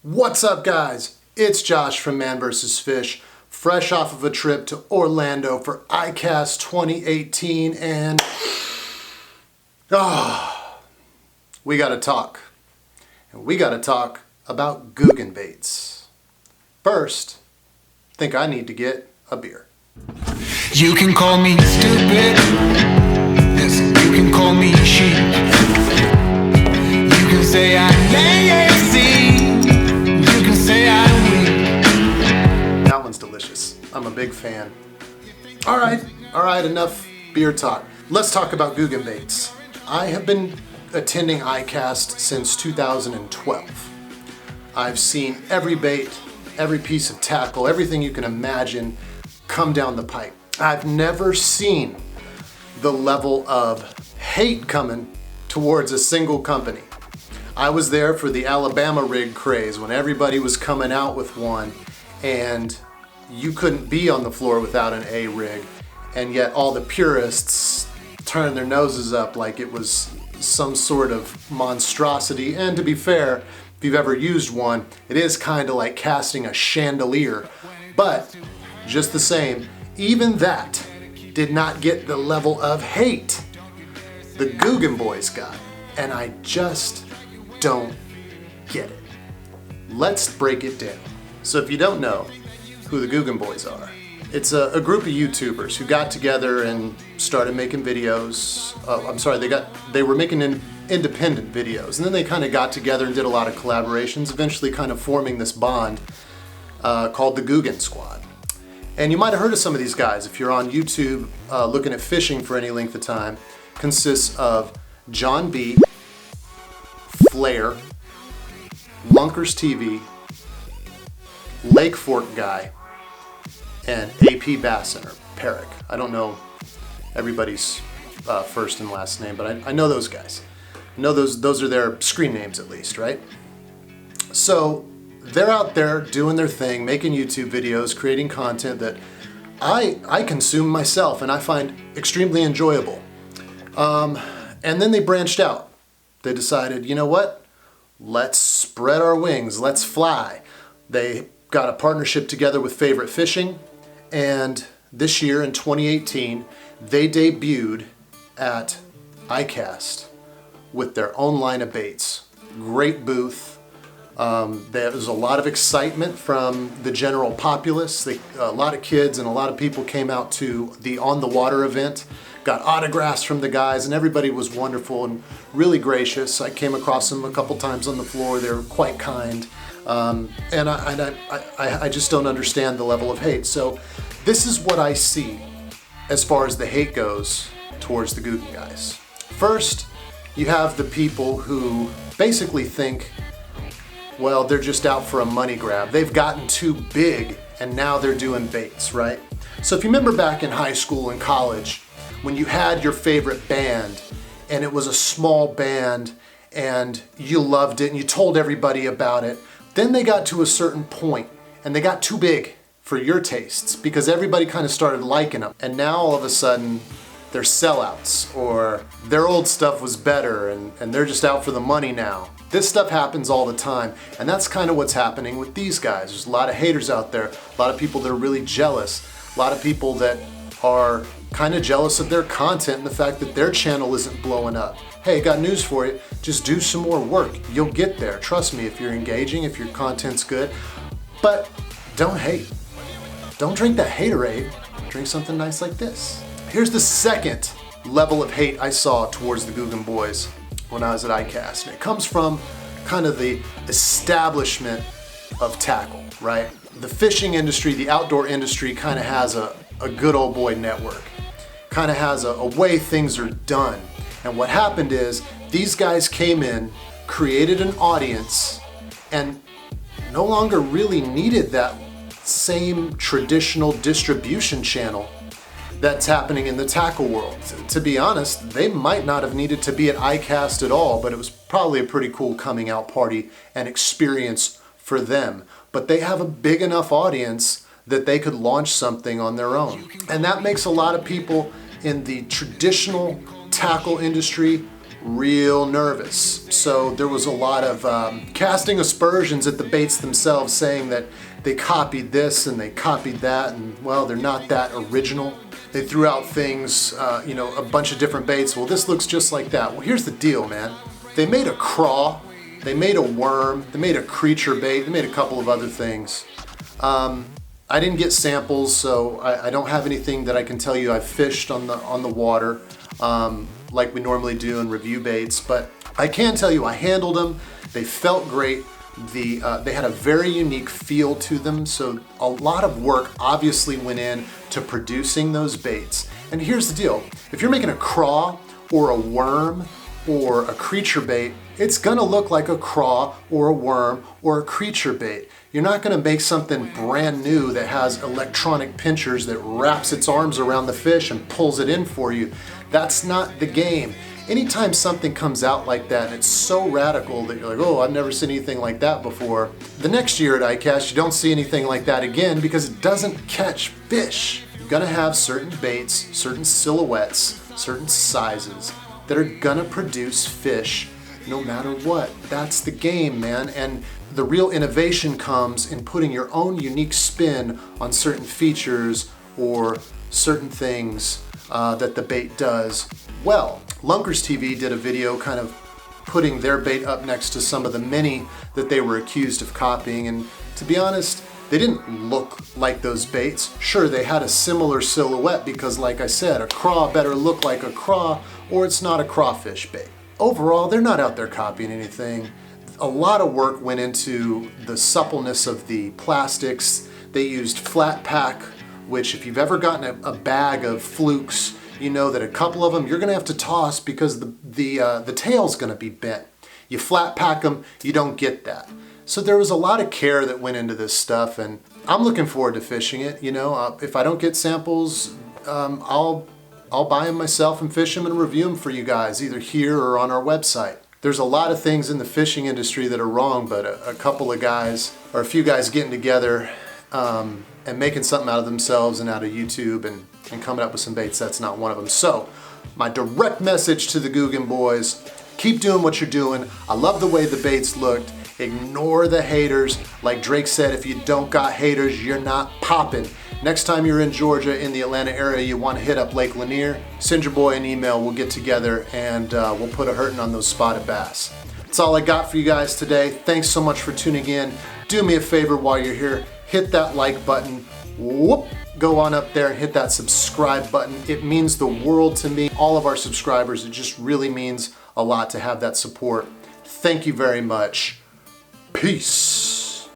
What's up, guys? It's Josh from Man vs. Fish, fresh off of a trip to Orlando for ICAST 2018, and we gotta talk. And we gotta talk about Googan Baits. First, I think I need to get a beer. You can call me stupid, yes, you can call me sheep. You can say I'm lazy, you can say I'm weak. That one's delicious. I'm a big fan. All right, enough beer talk. Let's talk about Googan Baits. I have been attending ICAST since 2012. I've seen every bait, every piece of tackle, everything you can imagine come down the pipe. I've never seen the level of hate coming towards a single company. I was there for the Alabama rig craze when everybody was coming out with one and you couldn't be on the floor without an A rig, and yet all the purists turned their noses up like it was some sort of monstrosity. And to be fair, if you've ever used one, it is kind of like casting a chandelier. But just the same, even that did not get the level of hate the Googan boys got, and I just don't get it. Let's break it down. So if you don't know who the Googan boys are, it's a group of YouTubers who got together and started making videos. They were making independent videos, and then they kind of got together and did a lot of collaborations, eventually kind of forming this bond called the Googan Squad. And you might have heard of some of these guys if you're on YouTube looking at fishing for any length of time. Consists of John B, Flair, Lunkers TV, Lake Fork Guy, and AP Bassin, or Perrick. I don't know everybody's first and last name, but I know those guys. I know those are their screen names at least, right? So they're out there doing their thing, making YouTube videos, creating content that I consume myself and I find extremely enjoyable. And then they branched out. They decided, you know what? Let's spread our wings, let's fly. They got a partnership together with Favorite Fishing, and this year in 2018, they debuted at ICAST with their own line of baits. Great booth. There was a lot of excitement from the general populace. A lot of kids and a lot of people came out to the On the Water event, got autographs from the guys, and everybody was wonderful and really gracious. I came across them a couple times on the floor. They were quite kind. And I just don't understand the level of hate. So this is what I see as far as the hate goes towards the Googan guys. First, you have the people who basically think, well, they're just out for a money grab. They've gotten too big and now they're doing baits, right? So if you remember back in high school and college, when you had your favorite band and it was a small band and you loved it and you told everybody about it, then they got to a certain point and they got too big for your tastes because everybody kind of started liking them. And now all of a sudden they're sellouts, or their old stuff was better and they're just out for the money now. This stuff happens all the time, and that's kind of what's happening with these guys. There's a lot of haters out there, a lot of people that are really jealous, a lot of people that are kind of jealous of their content and the fact that their channel isn't blowing up. Hey, got news for you. Just do some more work. You'll get there. Trust me, if you're engaging, if your content's good. But don't hate. Don't drink that haterade. Drink something nice like this. Here's the second level of hate I saw towards the Googan boys when I was at ICAST. And it comes from kind of the establishment of tackle, right? The fishing industry, the outdoor industry kind of has a good old boy network. Kind of has a way things are done. And what happened is these guys came in, created an audience, and no longer really needed that same traditional distribution channel that's happening in the tackle world. To be honest, they might not have needed to be at ICAST at all, but it was probably a pretty cool coming out party and experience for them. But they have a big enough audience that they could launch something on their own. And that makes a lot of people in the traditional tackle industry real nervous. So there was a lot of casting aspersions at the baits themselves, saying that they copied this and they copied that, and well, they're not that original. They threw out things, a bunch of different baits. Well, this looks just like that. Well, here's the deal, man. They made a craw, they made a worm, they made a creature bait, they made a couple of other things. I didn't get samples, so I don't have anything that I can tell you I've fished on the water like we normally do in review baits, but I can tell you I handled them. They felt great. They had a very unique feel to them, so a lot of work obviously went in to producing those baits. And here's the deal, if you're making a craw or a worm or a creature bait, it's gonna look like a craw or a worm or a creature bait. You're not gonna make something brand new that has electronic pinchers that wraps its arms around the fish and pulls it in for you. That's not the game. Anytime something comes out like that and it's so radical that you're like, oh, I've never seen anything like that before, the next year at ICAST you don't see anything like that again because it doesn't catch fish. You're gonna have certain baits, certain silhouettes, certain sizes that are gonna produce fish no matter what. That's the game, man. And the real innovation comes in putting your own unique spin on certain features or certain things that the bait does well. Lunkers TV did a video kind of putting their bait up next to some of the many that they were accused of copying, and to be honest, they didn't look like those baits. Sure, they had a similar silhouette because, like I said, a craw better look like a craw or it's not a crawfish bait. Overall, they're not out there copying anything. A lot of work went into the suppleness of the plastics. They used flat pack, which if you've ever gotten a bag of flukes, you know that a couple of them you're gonna have to toss because the tail's gonna be bent. You flat pack them, you don't get that. So there was a lot of care that went into this stuff, and I'm looking forward to fishing it. If I don't get samples, I'll buy them myself and fish them and review them for you guys, either here or on our website. There's a lot of things in the fishing industry that are wrong, but a couple of guys, or a few guys getting together and making something out of themselves and out of YouTube and coming up with some baits, that's not one of them. So, my direct message to the Googan boys, keep doing what you're doing. I love the way the baits looked. Ignore the haters. Like Drake said, if you don't got haters, you're not popping. Next time you're in Georgia, in the Atlanta area, you want to hit up Lake Lanier, send your boy an email, we'll get together and we'll put a hurting on those spotted bass. That's all I got for you guys today. Thanks so much for tuning in. Do me a favor while you're here, hit that like button. Whoop! Go on up there and hit that subscribe button. It means the world to me, all of our subscribers. It just really means a lot to have that support. Thank you very much. Peace.